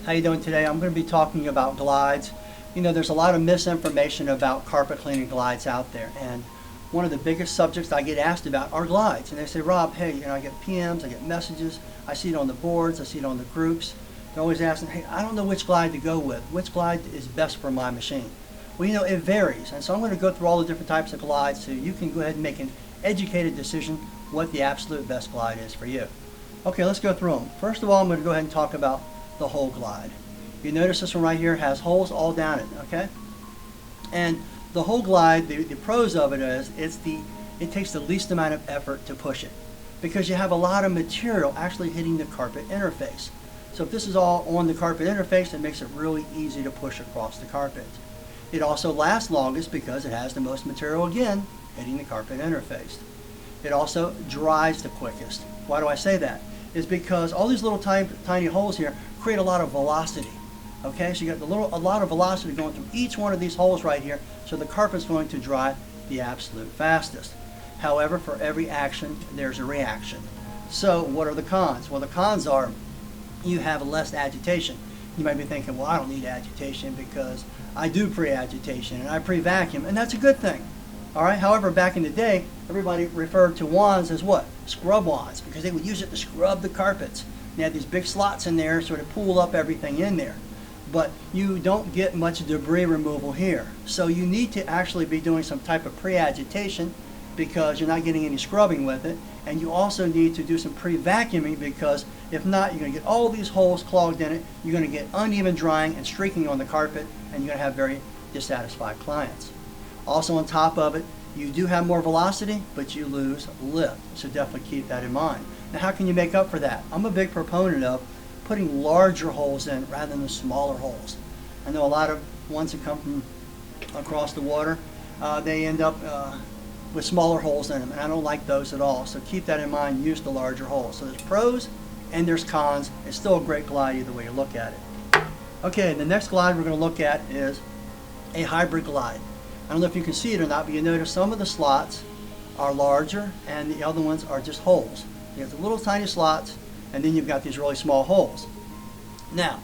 How you doing today? I'm going to be talking about glides. You know, there's a lot of misinformation about carpet cleaning glides out there, and one of the biggest subjects I get asked about are glides. And they say, Rob, hey, I get PMs, I get messages, I see it on the boards, I see it on the groups. They're always asking, hey, I don't know which glide to go with. Which glide is best for my machine? Well, it varies, and so I'm going to go through all the different types of glides so you can go ahead and make an educated decision what the absolute best glide is for you. Okay, let's go through them. First of all, I'm going to go ahead and talk about the hole glide. You notice this one right here has holes all down it, okay? And the hole glide, the pros of it is it takes the least amount of effort to push it because you have a lot of material actually hitting the carpet interface. So if this is all on the carpet interface, it makes it really easy to push across the carpet. It also lasts longest because it has the most material, again, hitting the carpet interface. It also dries the quickest. Why do I say that? It's because all these little tiny holes here create a lot of velocity. Okay, so you got a lot of velocity going through each one of these holes right here, so the carpet's going to dry the absolute fastest. However, for every action, there's a reaction. So what are the cons? Well, the cons are you have less agitation. You might be thinking, well, I don't need agitation because I do pre-agitation and I pre-vacuum, and that's a good thing. All right. However, back in the day, everybody referred to wands as what? Scrub wands, because they would use it to scrub the carpets. They had these big slots in there so to pull up everything in there. But you don't get much debris removal here. So you need to actually be doing some type of pre-agitation because you're not getting any scrubbing with it. And you also need to do some pre-vacuuming because if not, you're going to get all these holes clogged in it. You're going to get uneven drying and streaking on the carpet, and you're going to have very dissatisfied clients. Also on top of it, you do have more velocity, but you lose lift. So definitely keep that in mind. Now, how can you make up for that? I'm a big proponent of putting larger holes in rather than the smaller holes. I know a lot of ones that come from across the water, they end up with smaller holes in them, and I don't like those at all. So keep that in mind, use the larger holes. So there's pros and there's cons. It's still a great glide either way you look at it. Okay, the next glide we're going to look at is a hybrid glide. I don't know if you can see it or not, but you notice some of the slots are larger and the other ones are just holes. You have the little tiny slots, and then you've got these really small holes. Now,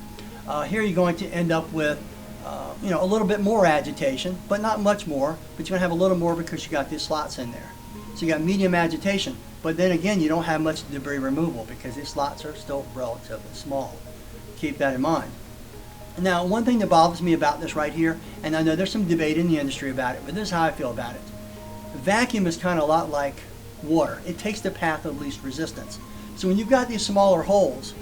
here you're going to end up with a little bit more agitation, but not much more, but you're going to have a little more because you got these slots in there. So you got medium agitation, but then again, you don't have much debris removal because these slots are still relatively small. Keep that in mind. Now, one thing that bothers me about this right here, and I know there's some debate in the industry about it, but this is how I feel about it. Vacuum is kind of a lot like water. It takes the path of least resistance. So when you've got these smaller holes,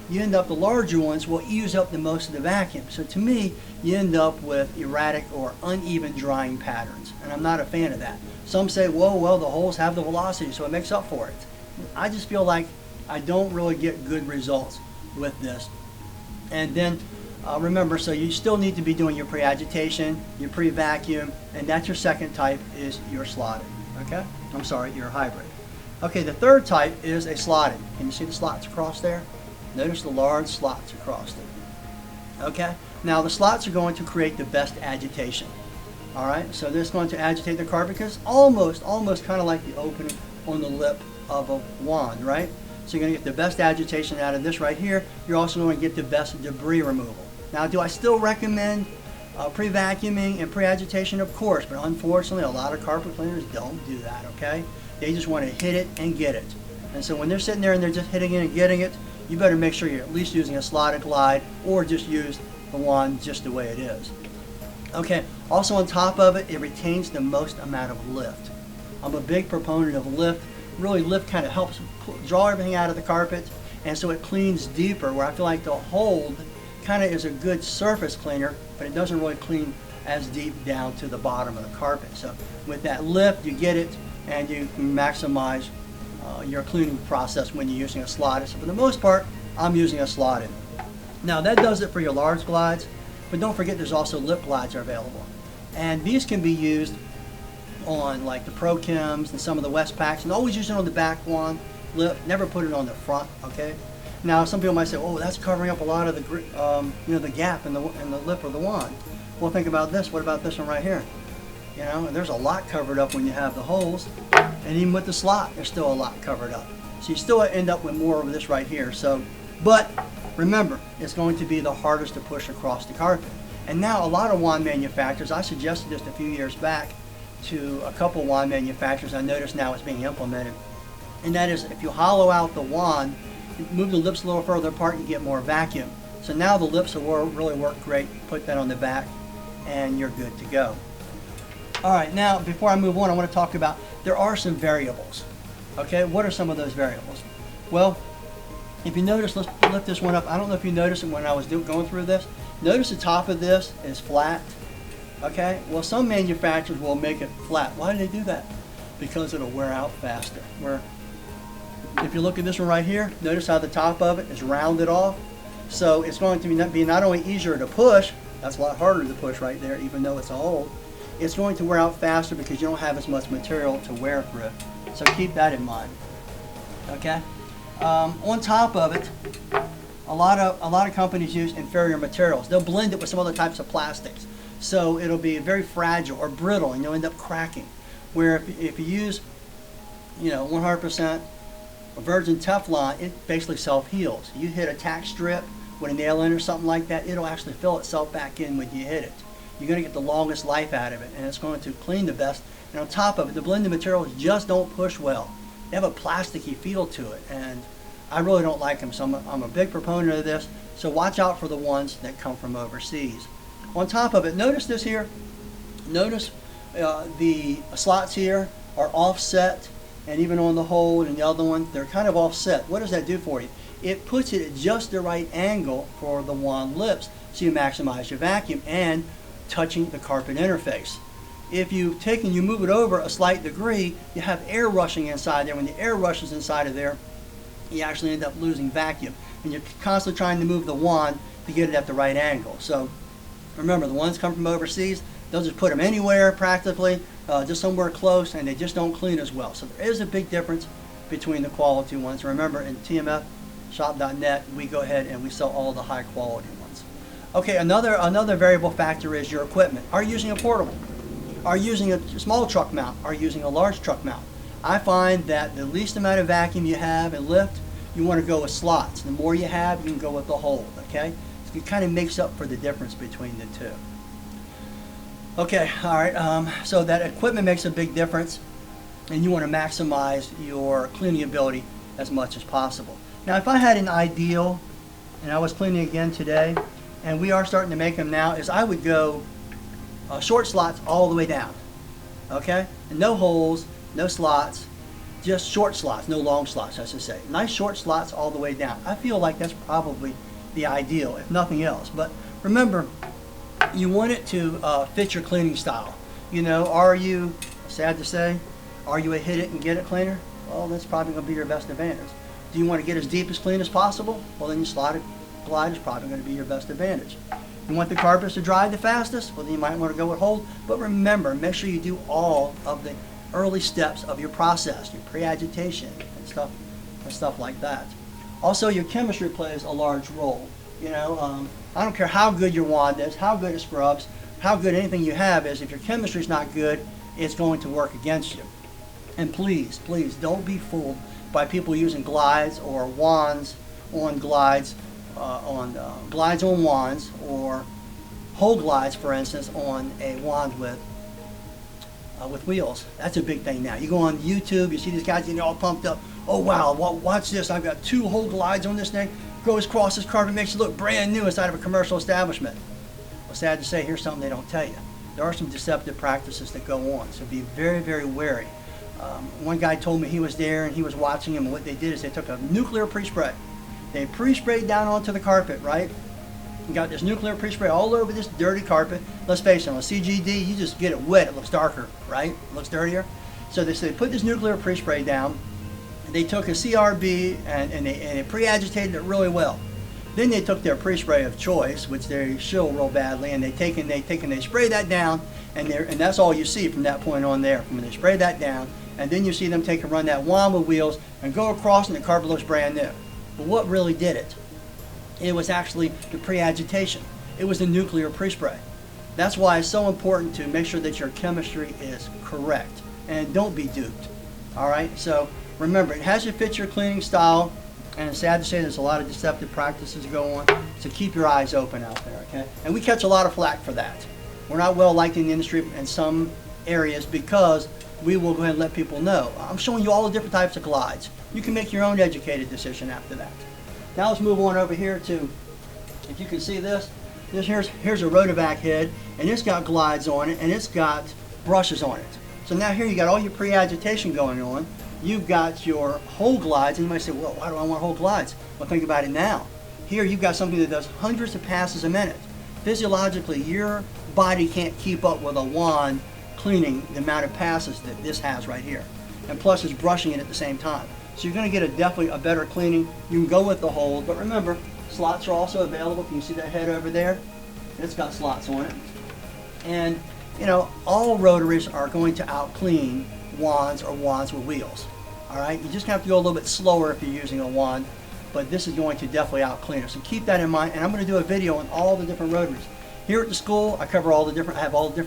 you end up the larger ones will use up the most of the vacuum. So to me, you end up with erratic or uneven drying patterns, and I'm not a fan of that. Some say, whoa, well, the holes have the velocity, so it makes up for it. I just feel like I don't really get good results with this. And then remember, so you still need to be doing your pre-agitation, your pre-vacuum, and that's your second type is your slotted. Okay? I'm sorry, your hybrid. Okay, the third type is a slotted. Can you see the slots across there? Notice the large slots across there. Okay? Now the slots are going to create the best agitation. All right? So this is going to agitate the carpet because it's almost kind of like the opening on the lip of a wand, right? So you're going to get the best agitation out of this right here. You're also going to get the best debris removal. Now, do I still recommend pre-vacuuming and pre-agitation? Of course, but unfortunately, a lot of carpet cleaners don't do that, okay? They just want to hit it and get it. And so when they're sitting there and they're just hitting it and getting it, you better make sure you're at least using a slotted glide or just use the wand just the way it is. Okay, also on top of it, it retains the most amount of lift. I'm a big proponent of lift. Really, lift kind of helps draw everything out of the carpet, and so it cleans deeper, where I feel like the hold kind of is a good surface cleaner, but it doesn't really clean as deep down to the bottom of the carpet. So with that lift, you get it, and you can maximize your cleaning process when you're using a slotted. So for the most part, I'm using a slotted. Now that does it for your large glides, but don't forget there's also lip glides are available. And these can be used on like the Pro Chems and some of the Westpaks, and always use it on the back wand lip, never put it on the front, okay? Now some people might say, oh, that's covering up a lot of the the gap in the lip of the wand. Well, think about this. What about this one right here? And there's a lot covered up when you have the holes, and even with the slot, there's still a lot covered up. So you still end up with more of this right here. So, but remember, it's going to be the hardest to push across the carpet. And now a lot of wand manufacturers, I suggested this a few years back to a couple wand manufacturers, I noticed now it's being implemented, and that is if you hollow out the wand, move the lips a little further apart, you get more vacuum. So now the lips will really work great. Put that on the back and you're good to go. All right, now before I move on, I want to talk about, there are some variables. Okay, what are some of those variables? Well, if you notice, let's lift this one up. I don't know if you noticed it when I was going through this. Notice the top of this is flat. Okay, well some manufacturers will make it flat. Why do they do that? Because it'll wear out faster. Where if you look at this one right here, notice how the top of it is rounded off. So it's going to be not only easier to push, that's a lot harder to push right there, even though it's old. It's going to wear out faster because you don't have as much material to wear through. So keep that in mind. Okay. On top of it, a lot of companies use inferior materials. They'll blend it with some other types of plastics, so it'll be very fragile or brittle, and you'll end up cracking. Where if you use, 100% virgin Teflon, it basically self-heals. You hit a tack strip with a nail in or something like that, it'll actually fill itself back in when you hit it. You're going to get the longest life out of it, and it's going to clean the best. And on top of it, the blended materials just don't push well. They have a plasticky feel to it, and I really don't like them, so I'm a big proponent of this. So watch out for the ones that come from overseas. On top of it, notice this here. Notice the slots here are offset, and even on the hole and the other one, they're kind of offset. What does that do for you? It puts it at just the right angle for the wand lips, so you maximize your vacuum and touching the carpet interface. If you take and you move it over a slight degree, you have air rushing inside there. When the air rushes inside of there, you actually end up losing vacuum. And you're constantly trying to move the wand to get it at the right angle. So remember, the ones come from overseas, they'll just put them anywhere practically, just somewhere close, and they just don't clean as well. So there is a big difference between the quality ones. Remember, in tmfshop.net, we go ahead and we sell all the high quality ones. Okay, another variable factor is your equipment. Are you using a portable? Are you using a small truck mount? Are you using a large truck mount? I find that the least amount of vacuum you have and lift, you want to go with slots. The more you have, you can go with the hole, okay? So it kind of makes up for the difference between the two. Okay, all right, so that equipment makes a big difference, and you want to maximize your cleaning ability as much as possible. Now, if I had an ideal, and I was cleaning again today, and we are starting to make them now, is I would go short slots all the way down, okay? And no holes, no slots, just short slots, no long slots, I should say. Nice short slots all the way down. I feel like that's probably the ideal, if nothing else. But remember, you want it to fit your cleaning style. Are you, sad to say, are you a hit it and get it cleaner? Well, that's probably going to be your best advantage. Do you want to get as deep as clean as possible? Well, then your slotted glide is probably going to be your best advantage. You want the carpets to dry the fastest? Well, then you might want to go with hold. But remember, make sure you do all of the early steps of your process, your pre-agitation and stuff like that. Also, your chemistry plays a large role. I don't care how good your wand is, how good it scrubs, how good anything you have is. If your chemistry is not good, it's going to work against you. And please, please don't be fooled by people using glides or wands on glides, glides on wands, or whole glides, for instance, on a wand with wheels. That's a big thing now. You go on YouTube, you see these guys getting all pumped up. Oh wow, watch this, I've got 2 whole glides on this thing. Goes across this carpet, makes it look brand new inside of a commercial establishment. Well, sad to say, here's something they don't tell you. There are some deceptive practices that go on, so be very, very wary. One guy told me he was there and he was watching them, and what they did is they took a nuclear pre-spray. They pre-sprayed down onto the carpet, right? You got this nuclear pre-spray all over this dirty carpet. Let's face it, on a CGD, you just get it wet, it looks darker, right? It looks dirtier. So they put this nuclear pre-spray down. They took a CRB and they pre-agitated it really well. Then they took their pre-spray of choice, which they shill real badly, and they spray that down, and that's all you see from that point on there. When they spray that down, and then you see them take and run that wand with wheels and go across, and the carpet looks brand new. But what really did it? It was actually the pre-agitation. It was the nuclear pre-spray. That's why it's so important to make sure that your chemistry is correct, and don't be duped. All right, so remember, it has to fit your cleaning style. And it's sad to say there's a lot of deceptive practices going on, so keep your eyes open out there, okay? And we catch a lot of flack for that. We're not well liked in the industry in some areas because we will go ahead and let people know. I'm showing you all the different types of glides. You can make your own educated decision after that. Now let's move on over here to, if you can see this, here's a rotovac head, and it's got glides on it, and it's got brushes on it. So now here you got all your pre-agitation going on. You've got your whole glides, and you might say, well, why do I want whole glides? Well, think about it now. Here you've got something that does hundreds of passes a minute. Physiologically, your body can't keep up with a wand cleaning the amount of passes that this has right here. And plus it's brushing it at the same time. So you're going to get definitely a better cleaning. You can go with the hold, but remember, slots are also available. Can you see that head over there? It's got slots on it. And, you know, all rotaries are going to out-clean wands or wands with wheels. All right, you just have to go a little bit slower if you're using a wand, but this is going to definitely out-clean it. So keep that in mind, and I'm going to do a video on all the different rotaries. Here at the school, I have all the different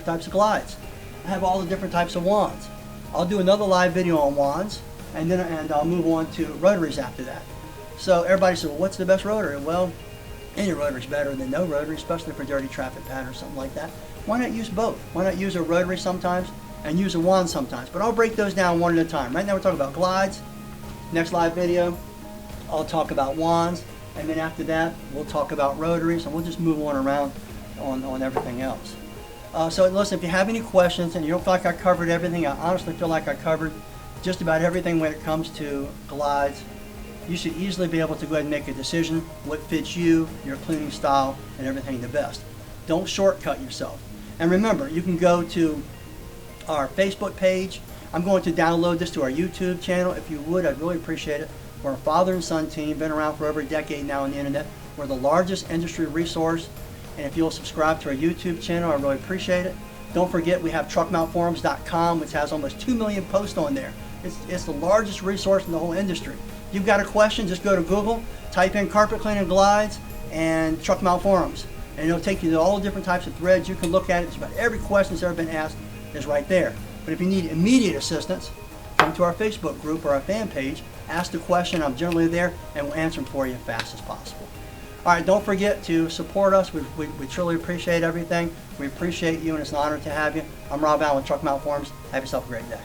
types of glides. I have all the different types of wands. I'll do another live video on wands, and I'll move on to rotaries after that. So everybody says, well, what's the best rotary? Well, any rotary is better than no rotary, especially for dirty traffic pattern or something like that. Why not use both? Why not use a rotary sometimes and use a wand sometimes? But I'll break those down one at a time. Right now we're talking about glides. Next live video, I'll talk about wands, and then after that, we'll talk about rotaries, and we'll just move on around on everything else. So listen, if you have any questions and you don't feel like I covered everything, I honestly feel like I covered just about everything when it comes to glides. You should easily be able to go ahead and make a decision what fits you, your cleaning style, and everything the best. Don't shortcut yourself. And remember, you can go to our Facebook page. I'm going to download this to our YouTube channel. If you would, I'd really appreciate it. We're a father and son team, been around for over a decade now on the internet. We're the largest industry resource. And if you'll subscribe to our YouTube channel, I really appreciate it. Don't forget, we have Truckmountforums.com, which has almost 2 million posts on there. It's the largest resource in the whole industry. If you've got a question, just go to Google, type in carpet cleaning glides and Truck Mount Forums, and it'll take you to all different types of threads. You can look at it. Just about every question that's ever been asked is right there. But if you need immediate assistance, come to our Facebook group or our fan page, ask the question. I'm generally there, and we'll answer them for you as fast as possible. All right, don't forget to support us. We truly appreciate everything. We appreciate you, and it's an honor to have you. I'm Rob Allen with Truck Mount Forums. Have yourself a great day.